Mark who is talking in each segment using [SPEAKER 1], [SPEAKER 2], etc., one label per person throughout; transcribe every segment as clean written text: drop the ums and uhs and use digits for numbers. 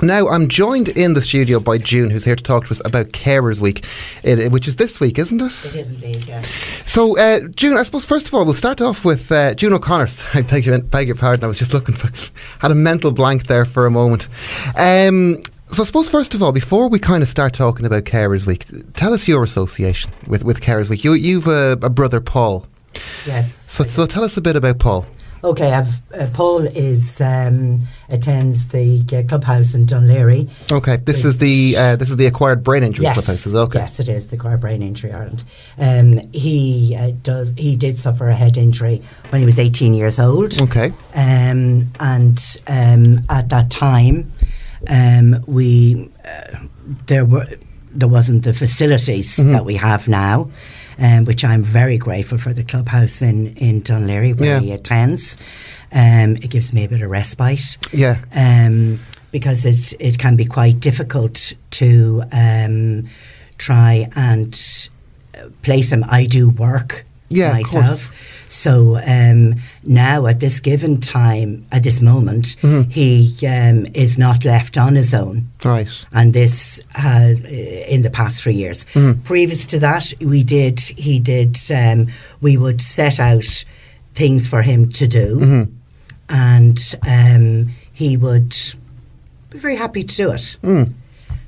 [SPEAKER 1] Now, I'm joined in the studio by June, who's here to talk to us about Carers Week, which is this week, isn't it?
[SPEAKER 2] It is indeed, yeah.
[SPEAKER 1] So, June, I suppose first of all, we'll start off with June O'Connor. I beg your pardon, I was just had a mental blank there for a moment. So I suppose first of all, before we kind of start talking about Carers Week, tell us your association with Carers Week. You've a brother, Paul.
[SPEAKER 2] Yes.
[SPEAKER 1] So tell us a bit about Paul.
[SPEAKER 2] Okay, Paul attends the clubhouse in Dunleary.
[SPEAKER 1] Okay, this is the acquired brain injury clubhouse. Is it? Okay.
[SPEAKER 2] Yes, it is the acquired brain injury Ireland. He did suffer a head injury when he was 18 years old.
[SPEAKER 1] Okay,
[SPEAKER 2] and at that time, there wasn't the facilities that we have now. Which I'm very grateful for the clubhouse in Dunleary where he attends. It gives me a bit of respite.
[SPEAKER 1] Yeah.
[SPEAKER 2] Because it can be quite difficult to try and place him. I do work myself. So now at this given time, at this moment, he is not left on his own.
[SPEAKER 1] Right.
[SPEAKER 2] And this has in the past 3 years. Previous to that, we would set out things for him to do, and he would be very happy to do it.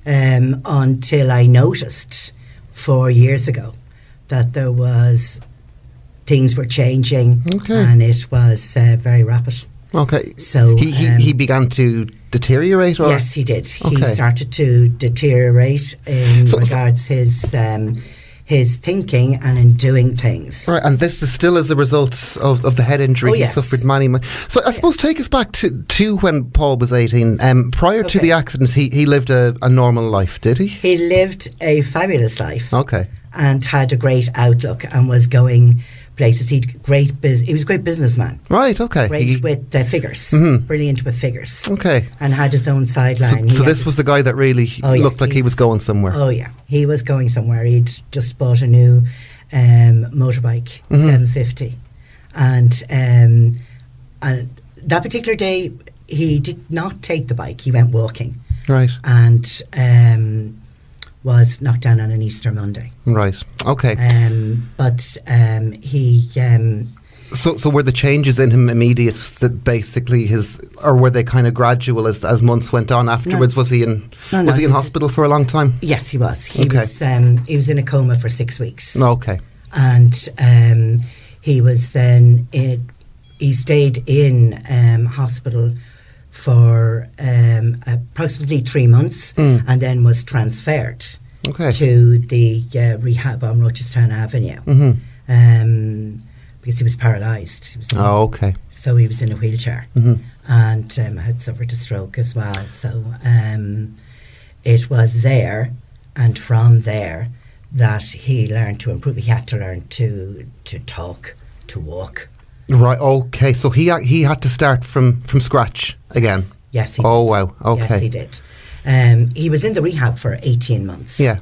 [SPEAKER 2] Until I noticed 4 years ago that things were changing, and it was very rapid.
[SPEAKER 1] Okay.
[SPEAKER 2] So
[SPEAKER 1] he began to deteriorate? Or?
[SPEAKER 2] Yes, he did. Okay. He started to deteriorate in regards his thinking and in doing things.
[SPEAKER 1] Right, and this is still as a result of the head injury he suffered many. So I suppose take us back to when Paul was 18. Prior to the accident, he lived a normal life, did he? He
[SPEAKER 2] lived a fabulous life.
[SPEAKER 1] Okay.
[SPEAKER 2] And had a great outlook and was going places. He was a great businessman.
[SPEAKER 1] Right, okay.
[SPEAKER 2] Great with figures. Brilliant with figers.
[SPEAKER 1] Okay.
[SPEAKER 2] And had his own sideline.
[SPEAKER 1] So this was the guy that really looked like he was going somewhere.
[SPEAKER 2] Oh, yeah. He was going somewhere. He'd just bought a new motorbike, 750. And that particular day, he did not take the bike. He went walking.
[SPEAKER 1] Right.
[SPEAKER 2] And was knocked down on an Easter Monday.
[SPEAKER 1] Right. Okay.
[SPEAKER 2] But he.
[SPEAKER 1] So were the changes in him immediate? That basically or were they kind of gradual as months went on afterwards?
[SPEAKER 2] No.
[SPEAKER 1] Was he in hospital for a long time?
[SPEAKER 2] Yes, he was. He was in a coma for 6 weeks.
[SPEAKER 1] Okay.
[SPEAKER 2] And he was then he stayed in hospital for approximately 3 months, and then was transferred to the rehab on Rochestown Avenue because he was paralysed. So he was in a wheelchair and had suffered a stroke as well. So it was there, and from there, that he learned to improve. He had to learn to talk, to walk.
[SPEAKER 1] Right, okay. So he had to start from scratch again?
[SPEAKER 2] Yes, he did.
[SPEAKER 1] Oh, wow, okay.
[SPEAKER 2] Yes, he did. He was in the rehab for 18 months.
[SPEAKER 1] Yeah.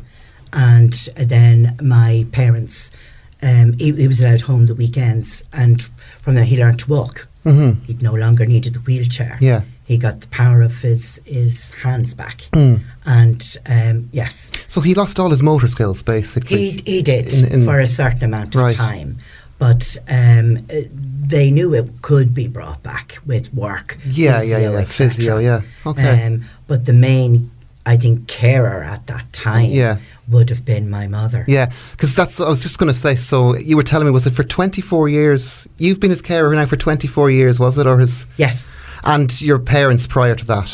[SPEAKER 2] And then my parents, he was allowed home the weekends, and from there he learned to walk. He no longer needed the wheelchair.
[SPEAKER 1] Yeah.
[SPEAKER 2] He got the power of his hands back. And yes.
[SPEAKER 1] So he lost all his motor skills, basically?
[SPEAKER 2] He did, for a certain amount of time. But they knew it could be brought back with work.
[SPEAKER 1] Physio, yeah. Okay.
[SPEAKER 2] But the main, I think, carer at that time would have been my mother.
[SPEAKER 1] Yeah, because I was just going to say, so you were telling me, was it for 24 years? You've been his carer now for 24 years, was it?
[SPEAKER 2] Yes.
[SPEAKER 1] And your parents prior to that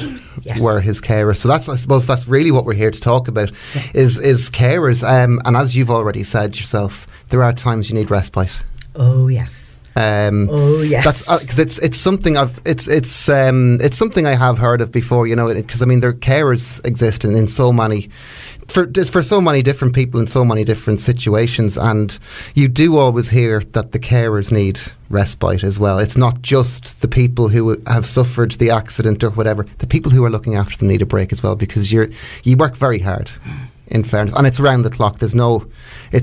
[SPEAKER 1] were his carers. So I suppose that's really what we're here to talk about, is carers. And as you've already said yourself, there are times you need respite.
[SPEAKER 2] Oh yes.
[SPEAKER 1] That's because it's something it's something I have heard of before. You know, because I mean, their carers exist in so many. For so many different people in so many different situations, and you do always hear that the carers need respite as well. It's not just the people who have suffered the accident or whatever. The people who are looking after them need a break as well, because you work very hard, in fairness, and it's round the clock. It's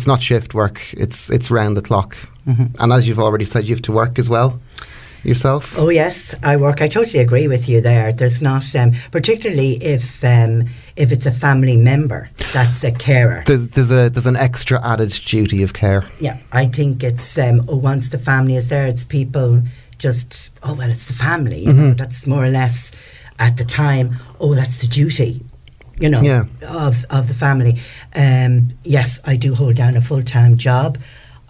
[SPEAKER 1] not shift work. It's round the clock. And as you've already said, you have to work as well. yourself?
[SPEAKER 2] Oh yes, I work. I totally agree with you there. There's not, particularly if it's a family member that's a carer.
[SPEAKER 1] There's an extra added duty of care.
[SPEAKER 2] Yeah, I think it's once the family is there, it's people just it's the family. You know, that's more or less at the time. Oh, that's the duty. You know, of the family. Yes, I do hold down a full-time job.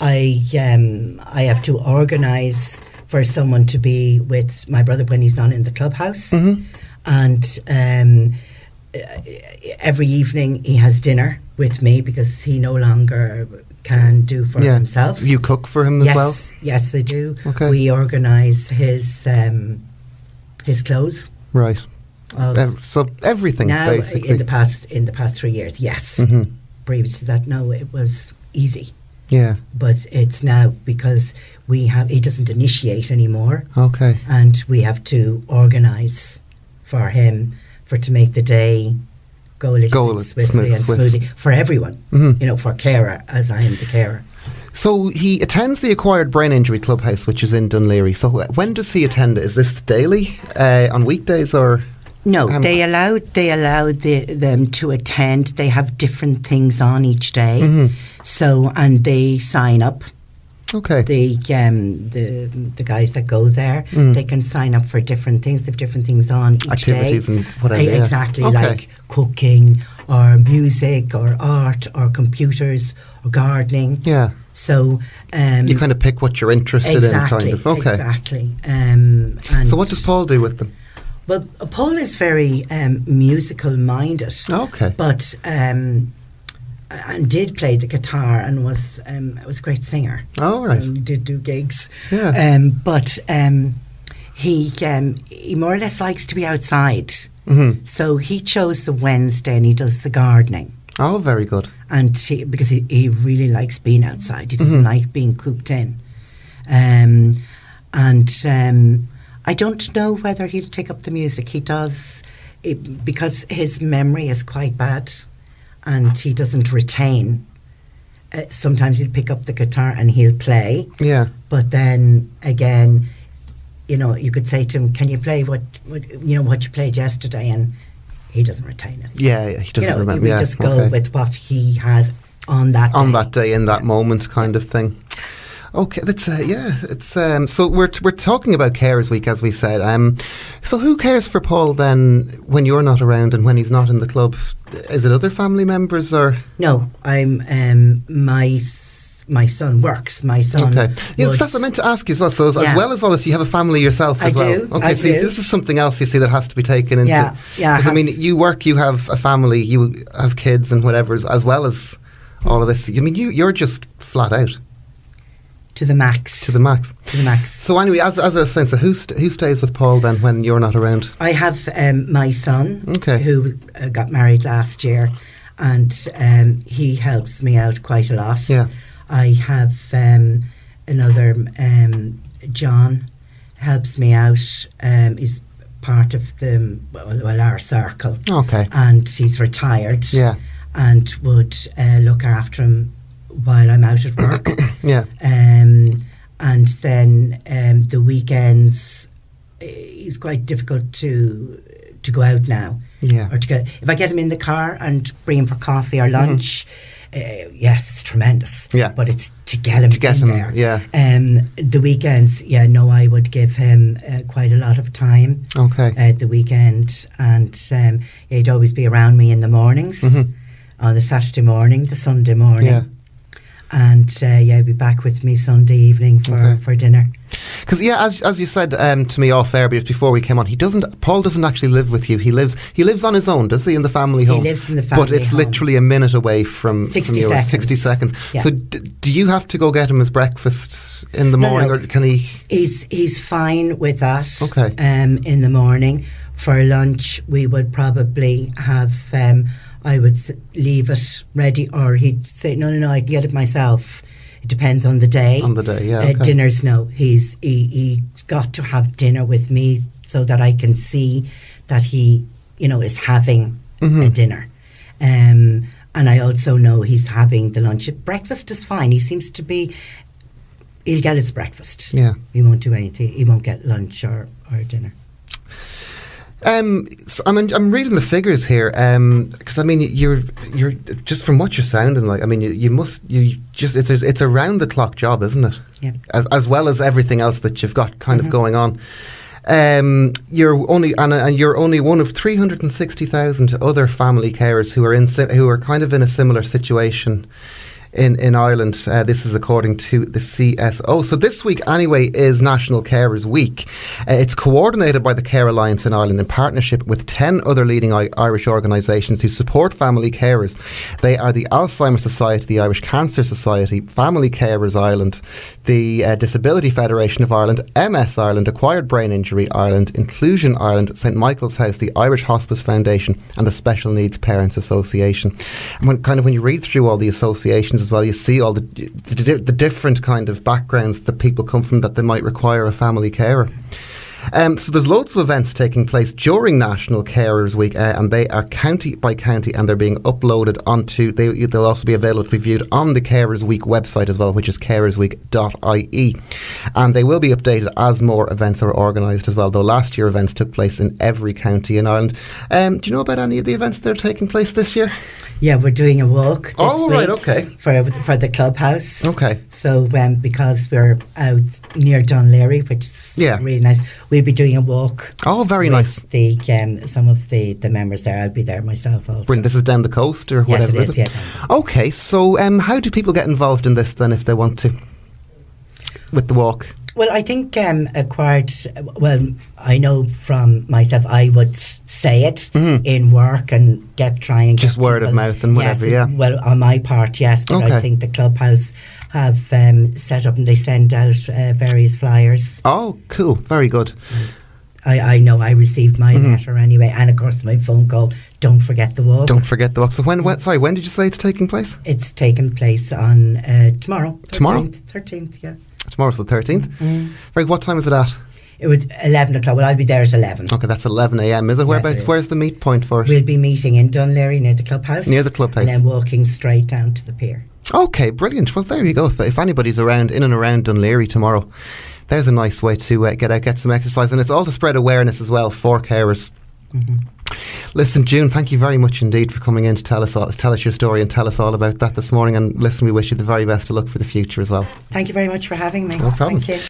[SPEAKER 2] I have to organise for someone to be with my brother when he's not in the clubhouse, and every evening he has dinner with me because he no longer can do for himself.
[SPEAKER 1] You cook for him as well?
[SPEAKER 2] Yes, I do.
[SPEAKER 1] Okay.
[SPEAKER 2] We organise his clothes.
[SPEAKER 1] Right. So everything
[SPEAKER 2] now,
[SPEAKER 1] basically.
[SPEAKER 2] in the past 3 years, yes. Previous to that, no, it was easy.
[SPEAKER 1] Yeah.
[SPEAKER 2] But it's now because he doesn't initiate anymore.
[SPEAKER 1] Okay.
[SPEAKER 2] And we have to organise for him to make the day go a little bit swiftly and smoothly for everyone. You know, for carer, as I am the carer.
[SPEAKER 1] So he attends the Acquired Brain Injury Clubhouse, which is in Dunleary. So when does he attend it? Is this daily, on weekdays, or...?
[SPEAKER 2] No, they allowed them to attend. They have different things on each day. So, and they sign up.
[SPEAKER 1] Okay.
[SPEAKER 2] The guys that go there, they can sign up for different things. They have different things on each
[SPEAKER 1] activities
[SPEAKER 2] day.
[SPEAKER 1] And whatever.
[SPEAKER 2] Exactly,
[SPEAKER 1] Okay.
[SPEAKER 2] like cooking or music or art or computers or gardening.
[SPEAKER 1] Yeah.
[SPEAKER 2] So
[SPEAKER 1] you kind of pick what you're interested in, kind of. Okay.
[SPEAKER 2] Exactly. And
[SPEAKER 1] so what does Paul do with them?
[SPEAKER 2] Well, Paul is very musical minded.
[SPEAKER 1] Okay.
[SPEAKER 2] But and did play the guitar and was a great singer.
[SPEAKER 1] Oh, right.
[SPEAKER 2] Did do gigs.
[SPEAKER 1] Yeah.
[SPEAKER 2] But he more or less likes to be outside. So he chose the Wednesday and he does the gardening.
[SPEAKER 1] Oh, very good.
[SPEAKER 2] And because he really likes being outside. He doesn't like being cooped in. I don't know whether he'll take up the music. He does, because his memory is quite bad and he doesn't retain. Sometimes he'll pick up the guitar and he'll play.
[SPEAKER 1] Yeah.
[SPEAKER 2] But then again, you know, you could say to him, "Can you play what you played yesterday?" And he doesn't retain it.
[SPEAKER 1] Yeah, he doesn't remember.
[SPEAKER 2] He would just go with what he has on that day.
[SPEAKER 1] On that day, in that moment, kind of thing. Okay, that's it's so we're talking about Carers Week, as we said. So who cares for Paul then when you're not around and when he's not in the club? Is it other family members or?
[SPEAKER 2] No, I'm my son works. My son.
[SPEAKER 1] Okay, that's what I meant to ask you as well. So as well as all this, you have a family yourself as well.
[SPEAKER 2] I do.
[SPEAKER 1] Okay,
[SPEAKER 2] I
[SPEAKER 1] so
[SPEAKER 2] do.
[SPEAKER 1] This is something else you see that has to be taken into.
[SPEAKER 2] Yeah.
[SPEAKER 1] Because I mean, you work, you have a family, you have kids and whatever, as well as all of this. I mean, you're just flat out.
[SPEAKER 2] To the max.
[SPEAKER 1] To the max.
[SPEAKER 2] To the max.
[SPEAKER 1] So anyway, as I was saying, so who stays with Paul then when you're not around?
[SPEAKER 2] I have my son,
[SPEAKER 1] okay,
[SPEAKER 2] who got married last year, and he helps me out quite a lot.
[SPEAKER 1] Yeah.
[SPEAKER 2] I have another John helps me out. He's part of our circle.
[SPEAKER 1] Okay.
[SPEAKER 2] And he's retired.
[SPEAKER 1] Yeah.
[SPEAKER 2] And would look after him while I'm out at work.
[SPEAKER 1] Yeah.
[SPEAKER 2] And then the weekends, it's quite difficult to go out now.
[SPEAKER 1] Yeah.
[SPEAKER 2] Or if I get him in the car and bring him for coffee or lunch, yes, it's tremendous.
[SPEAKER 1] Yeah.
[SPEAKER 2] But it's to get him in there.
[SPEAKER 1] Yeah.
[SPEAKER 2] The weekends, I would give him quite a lot of time.
[SPEAKER 1] Okay.
[SPEAKER 2] At the weekend, and he'd always be around me in the mornings, on the Saturday morning, the Sunday morning.
[SPEAKER 1] Yeah.
[SPEAKER 2] And he'd be back with me Sunday evening for dinner.
[SPEAKER 1] Because as you said to me off air before we came on, Paul doesn't actually live with you. He lives on his own, does he, in the family home?
[SPEAKER 2] He lives in the family home.
[SPEAKER 1] But it's literally a minute away from
[SPEAKER 2] 60
[SPEAKER 1] you.
[SPEAKER 2] seconds.
[SPEAKER 1] 60 seconds.
[SPEAKER 2] Yeah.
[SPEAKER 1] So do you have to go get him his breakfast in the morning, or can he?
[SPEAKER 2] He's fine with that.
[SPEAKER 1] Okay.
[SPEAKER 2] In the morning. For lunch, we would probably have. I would leave it ready, or he'd say, no, I can get it myself. It depends on the day.
[SPEAKER 1] On the day, yeah. Okay.
[SPEAKER 2] Dinners, no. He's got to have dinner with me so that I can see that he, is having a dinner. And I also know he's having the lunch. Breakfast is fine. He seems to be he'll get his breakfast.
[SPEAKER 1] Yeah.
[SPEAKER 2] He won't do anything. He won't get lunch or dinner.
[SPEAKER 1] So I'm reading the figures here because I mean you're just from what you're sounding like. I mean it's a round the clock job, isn't it?
[SPEAKER 2] Yeah.
[SPEAKER 1] As well as everything else that you've got kind of going on. You're only one of 360,000 other family carers who are kind of in a similar situation in Ireland. This is according to the CSO. So this week, anyway, is National Carers Week. It's coordinated by the Care Alliance in Ireland in partnership with 10 other leading Irish organisations who support family carers. They are the Alzheimer's Society, the Irish Cancer Society, Family Carers Ireland, the Disability Federation of Ireland, MS Ireland, Acquired Brain Injury Ireland, Inclusion Ireland, St Michael's House, the Irish Hospice Foundation and the Special Needs Parents Association. And when you read through all the associations as well, you see all the different kind of backgrounds that people come from that they might require a family carer. So there's loads of events taking place during National Carers Week, and they are county by county, and they're being uploaded onto. They'll also be available to be viewed on the Carers Week website as well, which is carersweek.ie, and they will be updated as more events are organised as well. Though last year events took place in every county in Ireland. Do you know about any of the events that are taking place this year?
[SPEAKER 2] Yeah, we're doing a walk this week
[SPEAKER 1] okay.
[SPEAKER 2] for the clubhouse.
[SPEAKER 1] Okay.
[SPEAKER 2] So because we're out near Dunleary, which is really nice, we'll be doing a walk.
[SPEAKER 1] Oh, very nice.
[SPEAKER 2] The some of the members there. I'll be there myself also.
[SPEAKER 1] Brilliant. This is down the coast or whatever.
[SPEAKER 2] Yes, it is. Yeah.
[SPEAKER 1] Okay, so how do people get involved in this then if they want to with the walk?
[SPEAKER 2] Well, I think I know from myself, I would say it in work and try and
[SPEAKER 1] just word of mouth and whatever,
[SPEAKER 2] yes, Well, on my part, yes, but I think the clubhouse have set up and they send out various flyers.
[SPEAKER 1] Oh, cool. Very good.
[SPEAKER 2] I know I received my letter anyway, and of course my phone call. Don't forget the walk.
[SPEAKER 1] Don't forget the walk. So when did you say it's taking place?
[SPEAKER 2] It's taking place on tomorrow. 13th, yeah.
[SPEAKER 1] Tomorrow's the 13th. Right, what time is it at?
[SPEAKER 2] It was 11 o'clock. Well, I'll be there at 11.
[SPEAKER 1] Okay, that's 11 a.m. Is it? Whereabouts? Where's the meet point for it?
[SPEAKER 2] We'll be meeting in Dunleary near the clubhouse.
[SPEAKER 1] Near the clubhouse.
[SPEAKER 2] And then walking straight down to the pier.
[SPEAKER 1] Okay, brilliant. Well, there you go. If anybody's in and around Dunleary tomorrow, there's a nice way to get out, get some exercise. And it's all to spread awareness as well for carers. Listen, June, thank you very much indeed for coming in to tell us your story and tell us all about that this morning. And listen, we wish you the very best of luck for the future as well.
[SPEAKER 2] Thank you very much for having me.
[SPEAKER 1] No problem.
[SPEAKER 2] Thank you.